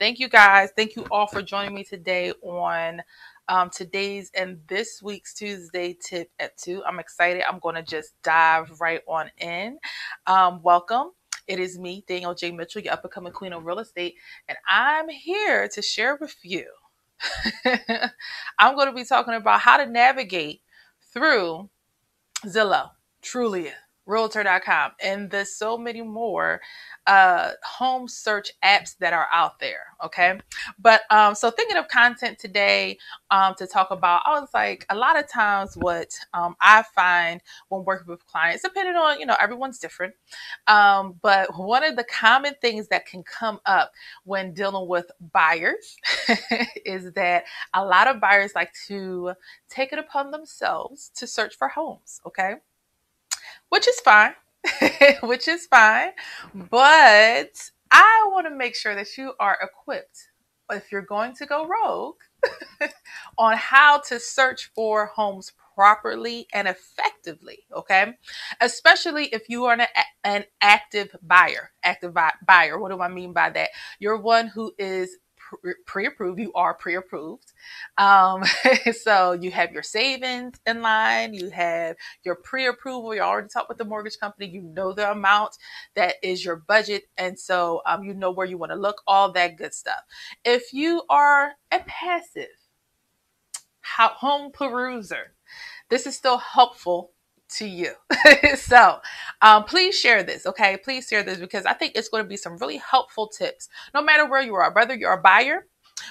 Thank you guys. Thank you all for joining me today on today's and this week's Tuesday tip at 2. I'm excited. I'm going to just dive right on in. Welcome. It is me, Danielle J. Mitchell, your up-and-coming queen of real estate, and I'm here to share with you. I'm going to be talking about how to navigate through Zillow, Trulia, Realtor.com, and there's so many more home search apps that are out there. Okay. But so thinking of content today to talk about, I was like, a lot of times what I find when working with clients, depending on, everyone's different. But one of the common things that can come up when dealing with buyers is that a lot of buyers like to take it upon themselves to search for homes. Okay. Which is fine. Which is fine. But I want to make sure that you are equipped if you're going to go rogue on how to search for homes properly and effectively. Okay. Especially if you are an active buyer. Buyer. What do I mean by that? You're one who is pre-approved. You are pre-approved. So you have your savings in line. You have your pre-approval. You already talked with the mortgage company. You know the amount that is your budget. And so you know where you want to look, all that good stuff. If you are a passive home peruser, this is still helpful to you. So please share this. Okay. Please share this because I think it's going to be some really helpful tips, no matter where you are, whether you're a buyer,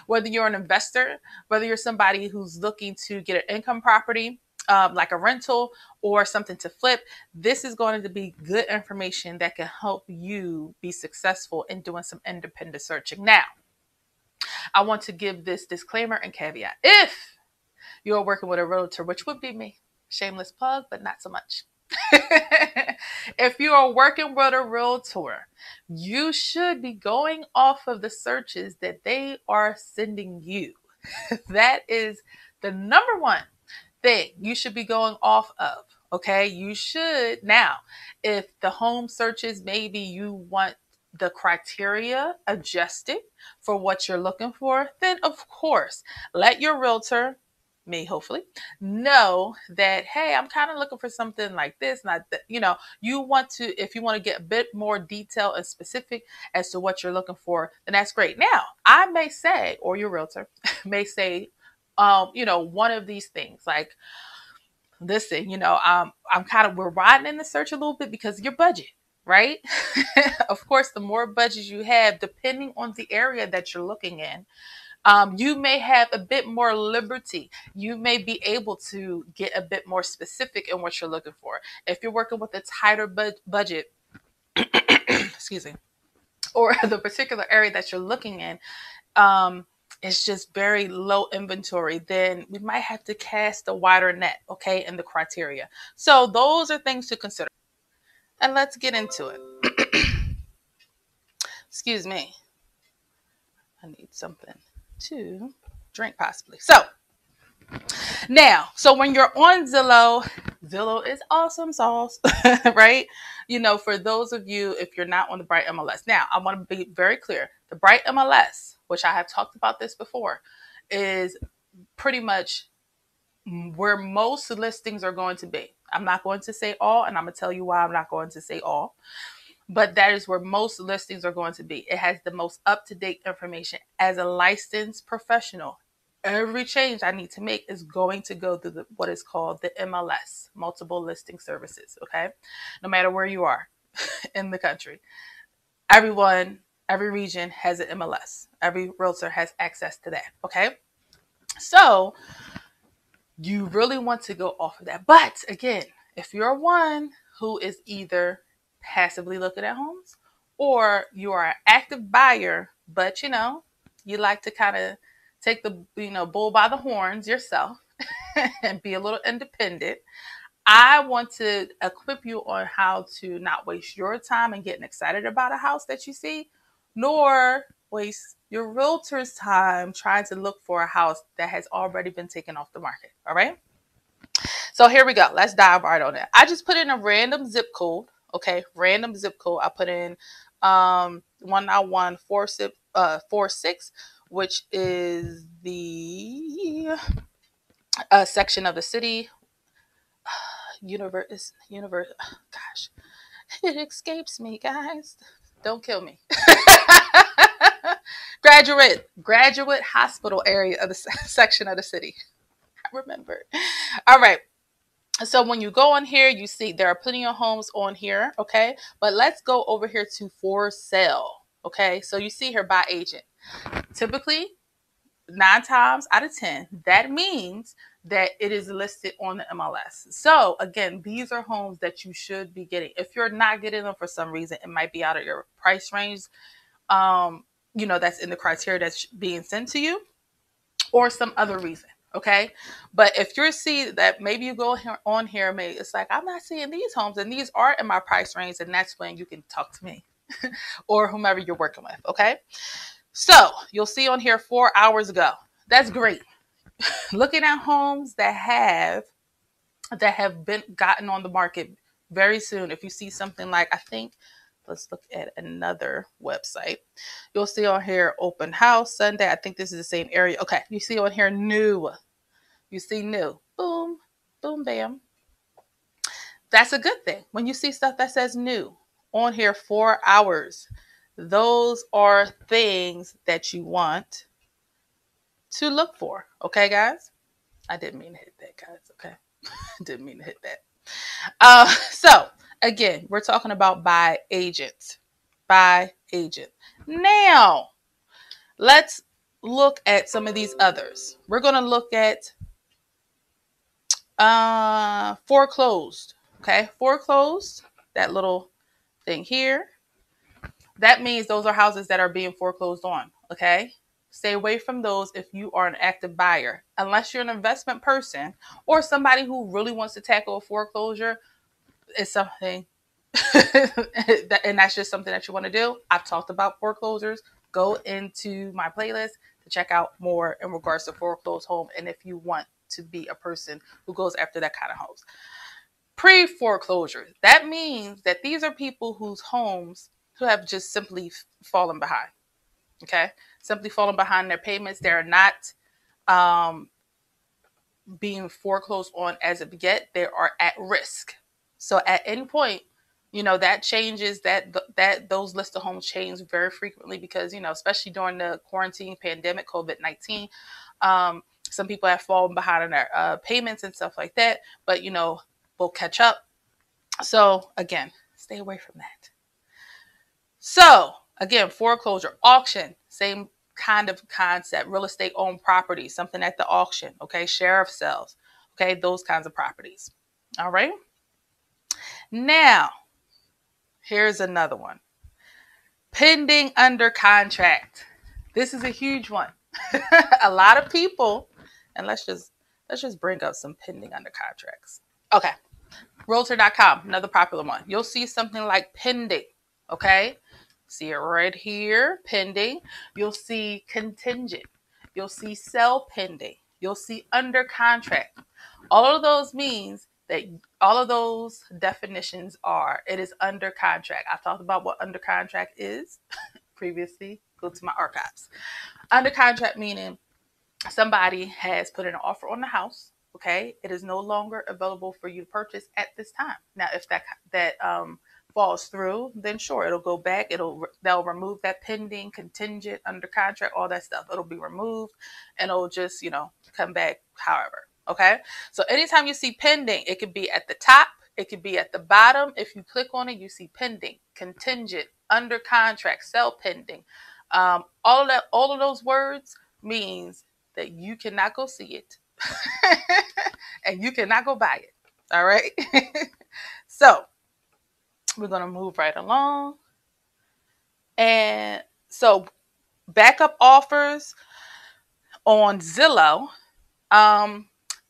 whether you're an investor, whether you're somebody who's looking to get an income property, like a rental or something to flip. This is going to be good information that can help you be successful in doing some independent searching. Now, I want to give this disclaimer and caveat. If you're working with a realtor, which would be me, shameless plug, but not so much. If you are working with a realtor, you should be going off of the searches that they are sending you. That is the number one thing you should be going off of. Okay. You should. Now, if the home searches, maybe you want the criteria adjusted for what you're looking for, then of course, let your realtor, me hopefully, know that, hey, I'm kind of looking for something like this, not that, you want to, if you want to get a bit more detail and specific as to what you're looking for, then that's great. Now, I may say, or your realtor may say, one of these things, like, listen, we're riding in the search a little bit because of your budget, right? Of course, the more budget you have, depending on the area that you're looking in, you may have a bit more liberty. You may be able to get a bit more specific in what you're looking for. If you're working with a tighter budget, excuse me, or the particular area that you're looking in, it's just very low inventory, then we might have to cast a wider net, okay, in the criteria. So those are things to consider. And let's get into it. Excuse me. I need something to drink possibly. So when you're on Zillow is awesome sauce, right? For those of you, if you're not on the Bright MLS. Now, I want to be very clear. The Bright MLS, which I have talked about this before, is pretty much where most listings are going to be. I'm not going to say all, and I'm going to tell you why I'm not going to say all. But that is where most listings are going to be. It has the most up-to-date information. As a licensed professional, every change I need to make is going to go through what is called the MLS, Multiple Listing Services, okay? No matter where you are in the country. Every region has an MLS. Every realtor has access to that, okay? So you really want to go off of that. But again, if you're one who is either passively looking at homes or you are an active buyer, but you like to kind of take the bull by the horns yourself and be a little independent, I want to equip you on how to not waste your time and getting excited about a house that you see, nor waste your realtor's time trying to look for a house that has already been taken off the market. All right. So here we go. Let's dive right on it. I just put in a random zip code. Okay. Random zip code. I put in 191 46, which is the section of the city. Universe, gosh, it escapes me, guys. Don't kill me. Graduate hospital area of the section of the city. I remember. All right. So when you go on here, you see there are plenty of homes on here. Okay. But let's go over here to for sale. Okay. So you see here by agent. Typically, 9 times out of 10, that means that it is listed on the MLS. So again, these are homes that you should be getting. If you're not getting them for some reason, it might be out of your price range. That's in the criteria that's being sent to you, or some other reason. Okay. But if you see that maybe you go on here, maybe it's like, I'm not seeing these homes and these are in my price range, and that's when you can talk to me or whomever you're working with. Okay. So you'll see on here 4 hours ago. That's great. Looking at homes that have been gotten on the market very soon. If you see something like, let's look at another website. You'll see on here open house Sunday. I think this is the same area. Okay. You see on here new. You see new. Boom, boom, bam. That's a good thing. When you see stuff that says new on here 4 hours, those are things that you want to look for. Okay, guys? I didn't mean to hit that, guys. Okay. Didn't mean to hit that. So again, we're talking about by agent. By agent. Now, let's look at some of these others. We're going to look at foreclosed. Okay, foreclosed. That little thing here. That means those are houses that are being foreclosed on. Okay. Stay away from those if you are an active buyer. Unless you're an investment person or somebody who really wants to tackle a foreclosure, it's something, and that's just something that you want to do. I've talked about foreclosures. Go into my playlist to check out more in regards to foreclosed home, and if you want to be a person who goes after that kind of homes. Pre-foreclosure. That means that these are people whose homes who have just simply fallen behind. Okay, simply falling behind their payments. They're not being foreclosed on as of yet. They are at risk. So at any point, that changes. That those list of homes change very frequently because especially during the quarantine pandemic, COVID-19, some people have fallen behind on their payments and stuff like that. But we'll catch up. So again, stay away from that. So again, foreclosure, auction, same kind of concept. Real estate owned property, something at the auction. Okay, sheriff sales. Okay, those kinds of properties. All right. Now, here's another one. Pending under contract. This is a huge one. A lot of people, and let's just bring up some pending under contracts. Okay. Realtor.com, another popular one. You'll see something like pending. Okay. See it right here, pending. You'll see contingent. You'll see sell pending. You'll see under contract. All of those means that all of those definitions are, it is under contract. I talked about what under contract is previously. Go to my archives. Under contract meaning somebody has put an offer on the house. Okay. It is no longer available for you to purchase at this time. Now, if that falls through, then sure, it'll go back. They'll remove that pending, contingent, under contract, all that stuff. It'll be removed and it'll just, come back however. Okay. So anytime you see pending, it could be at the top. It could be at the bottom. If you click on it, you see pending, contingent, under contract, sell pending. All of those words means that you cannot go see it and you cannot go buy it. All right. So we're going to move right along. And so backup offers on Zillow,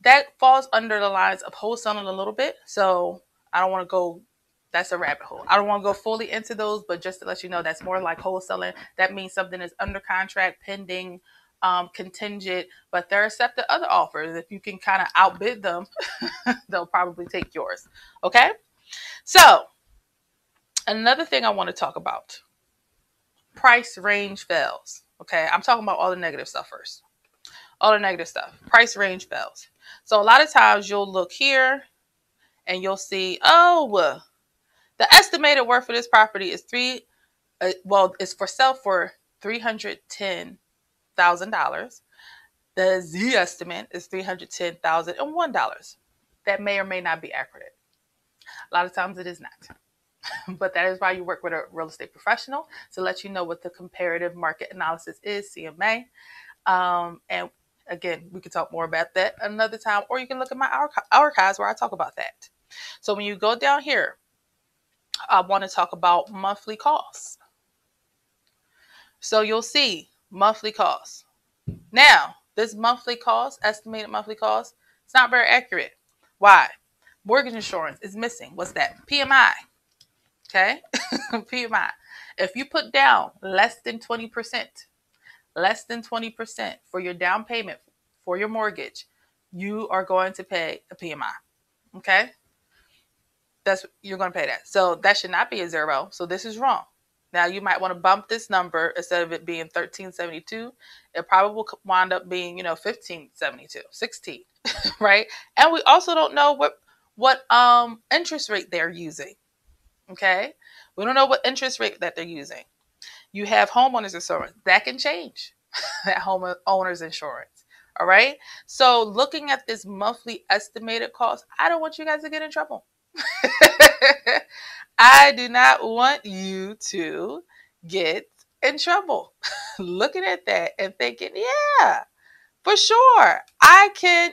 that falls under the lines of wholesaling a little bit. So I don't want to go, that's a rabbit hole. I don't want to go fully into those, but just to let you know, that's more like wholesaling. That means something is under contract, pending, contingent, but they're accepted other offers. If you can kind of outbid them, they'll probably take yours. Okay. So another thing I want to talk about, price range fails. Okay, I'm talking about all the negative stuff first. All the negative stuff. Price range fails. So a lot of times you'll look here and you'll see, oh, the estimated worth of this property is it's for sale for $310,000. The Z estimate is $310,001. That may or may not be accurate. A lot of times it is not. But that is why you work with a real estate professional to let you know what the comparative market analysis is, CMA. And again, we can talk more about that another time, or you can look at my archives where I talk about that. So when you go down here, I want to talk about monthly costs. So you'll see monthly costs. Now, this monthly cost, estimated monthly cost, it's not very accurate. Why? Mortgage insurance is missing. What's that? PMI. Okay? PMI. If you put down less than 20%, for your down payment for your mortgage, you are going to pay a PMI. Okay? You're going to pay that. So that should not be a 0. So this is wrong. Now you might want to bump this number. Instead of it being 1372, it probably will wind up being, 1572, 16, right? And we also don't know what interest rate they're using. Okay? We don't know what interest rate that they're using. You have homeowners insurance. That can change. That homeowners insurance. All right? So looking at this monthly estimated cost, I don't want you guys to get in trouble. I do not want you to get in trouble looking at that and thinking, yeah, for sure, I can,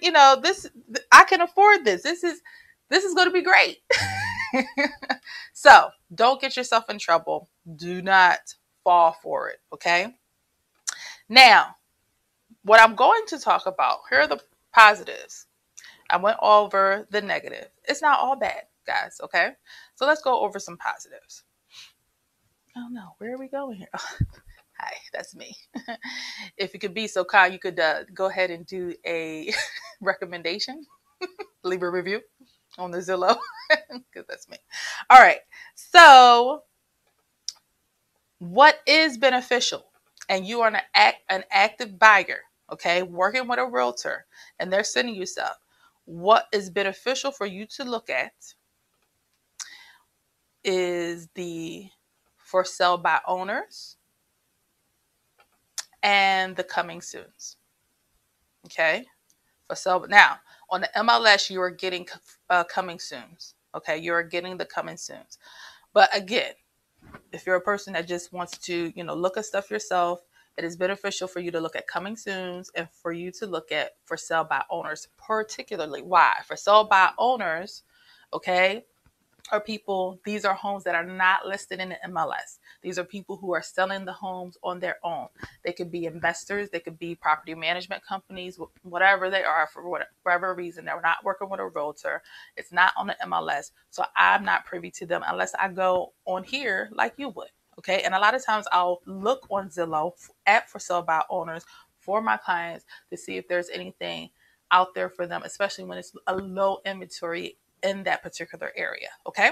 I can afford this. This is going to be great. So don't get yourself in trouble. Do not fall for it. Okay. Now, what I'm going to talk about, here are the positives. I went over the negative. It's not all bad, guys. Okay. So let's go over some positives. Oh no, where are we going here? Hi, that's me. If you could be so kind, you could go ahead and do a recommendation. Leave a review on the Zillow, because that's me. All right. So what is beneficial? And you are an active buyer, okay, working with a realtor, and they're sending you stuff. What is beneficial for you to look at is the for sale by owners and the coming soons. Okay, for sale. Now, on the MLS, you are getting coming soons. Okay, you are getting the coming soons. But again, if you're a person that just wants to, look at stuff yourself, it is beneficial for you to look at coming soons and for you to look at for sale by owners, particularly. Why? For sale by owners, okay, are people, these are homes that are not listed in the MLS. These are people who are selling the homes on their own. They could be investors, they could be property management companies, whatever they are, for whatever reason. They're not working with a realtor. It's not on the MLS. So I'm not privy to them unless I go on here like you would. Okay. And a lot of times I'll look on Zillow at for sale by owners for my clients to see if there's anything out there for them, especially when it's a low inventory in that particular area. Okay.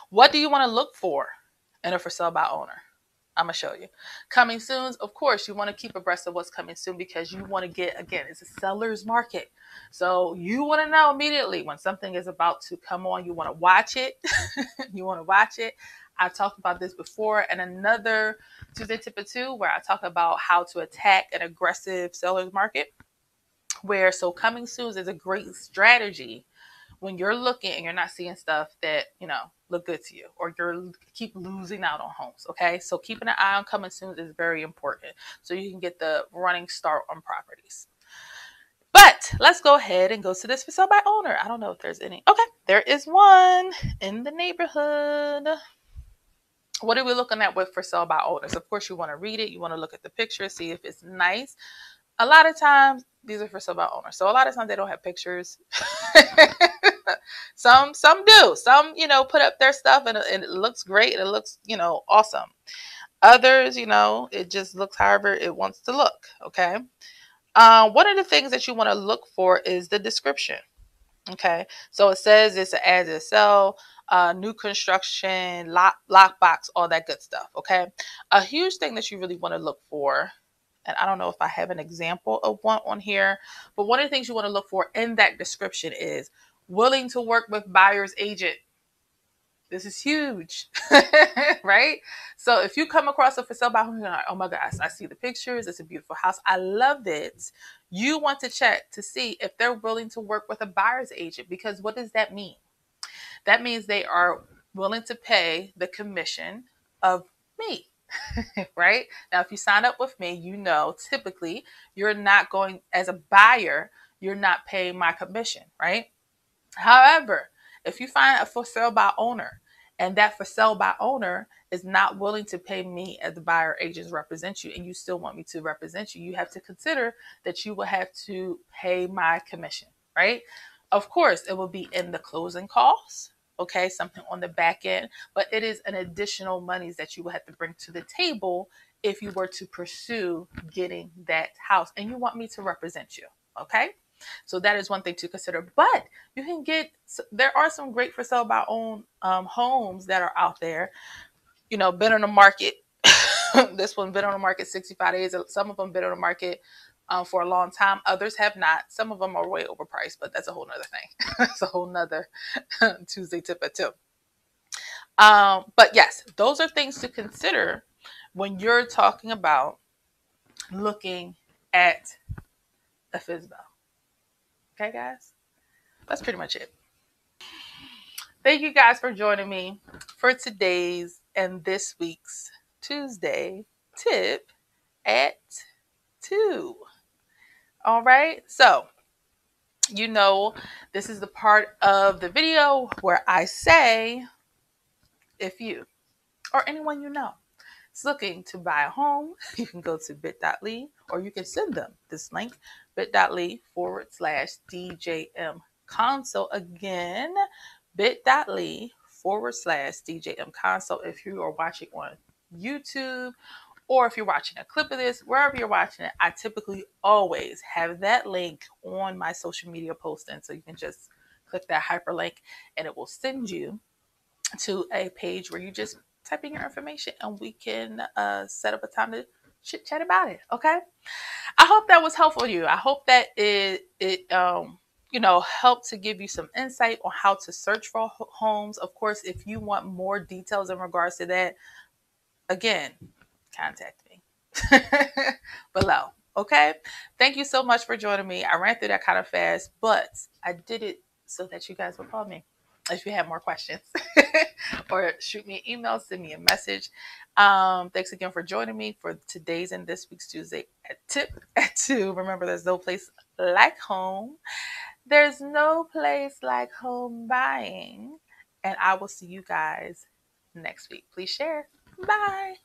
What do you want to look for in a for sale by owner? I'm going to show you. Coming soon, of course, you want to keep abreast of what's coming soon because you want to get, again, it's a seller's market. So you want to know immediately when something is about to come on. You want to watch it. You want to watch it. I talked about this before in another Tuesday Tip of Two, where I talk about how to attack an aggressive seller's market. So coming soon is a great strategy when you're looking and you're not seeing stuff that, look good to you, or you're keep losing out on homes. Okay. So keeping an eye on coming soon is very important. So you can get the running start on properties. But let's go ahead and go to this for sale by owner. I don't know if there's any. Okay. There is one in the neighborhood. What are we looking at with for sale by owners? Of course, you want to read it. You want to look at the picture, see if it's nice. A lot of times these are for sale by owners. So a lot of times they don't have pictures. Some do. Some, put up their stuff and it looks great and it looks, awesome. Others, it just looks however it wants to look. Okay. One of the things that you want to look for is the description. Okay. So it says it's an as is sell. new construction, lockbox, all that good stuff. Okay. A huge thing that you really want to look for, and I don't know if I have an example of one on here, but one of the things you want to look for in that description is willing to work with buyer's agent. This is huge, right? So if you come across a for sale by home, you're like, oh my gosh, I see the pictures. It's a beautiful house. I love it. You want to check to see if they're willing to work with a buyer's agent, because what does that mean? That means they are willing to pay the commission of me, right? Now, if you sign up with me, you know, typically you're not going as a buyer, you're not paying my commission, right? However, if you find a for sale by owner and that for sale by owner is not willing to pay me as the buyer agents represent you, and you still want me to represent you, you have to consider that you will have to pay my commission, right? Of course, it will be in the closing costs, okay, something on the back end, but it is an additional monies that you will have to bring to the table if you were to pursue getting that house and you want me to represent you, okay? So that is one thing to consider. But you can get, there are some great for sale by own homes that are out there, you know, been on the market. This one been on the market 65 days. Some of them been on the market for a long time. Others have not. Some of them are way overpriced, but that's a whole nother thing. That's a whole nother Tuesday tip at 2. But yes, those are things to consider when you're talking about looking at a FSBO. Okay, guys? That's pretty much it. Thank you guys for joining me for today's and this week's Tuesday tip at 2. All right. So, you know, this is the part of the video where I say, if you or anyone you know is looking to buy a home, you can go to bit.ly, or you can send them this link, bit.ly/DJM console. Again, bit.ly/DJM console. If you are watching on YouTube, or if you're watching a clip of this, wherever you're watching it, I typically always have that link on my social media posting. So you can just click that hyperlink and it will send you to a page where you just type in your information and we can set up a time to chit chat about it. Okay. I hope that was helpful to you. I hope that it you know, helped to give you some insight on how to search for homes. Of course, if you want more details in regards to that, again, contact me below. Okay. Thank you so much for joining me. I ran through that kind of fast, but I did it so that you guys would call me if you have more questions or shoot me an email, send me a message. Thanks again for joining me for today's and this week's Tuesday tip at 2. Remember, there's no place like home. There's no place like home buying. And I will see you guys next week. Please share. Bye.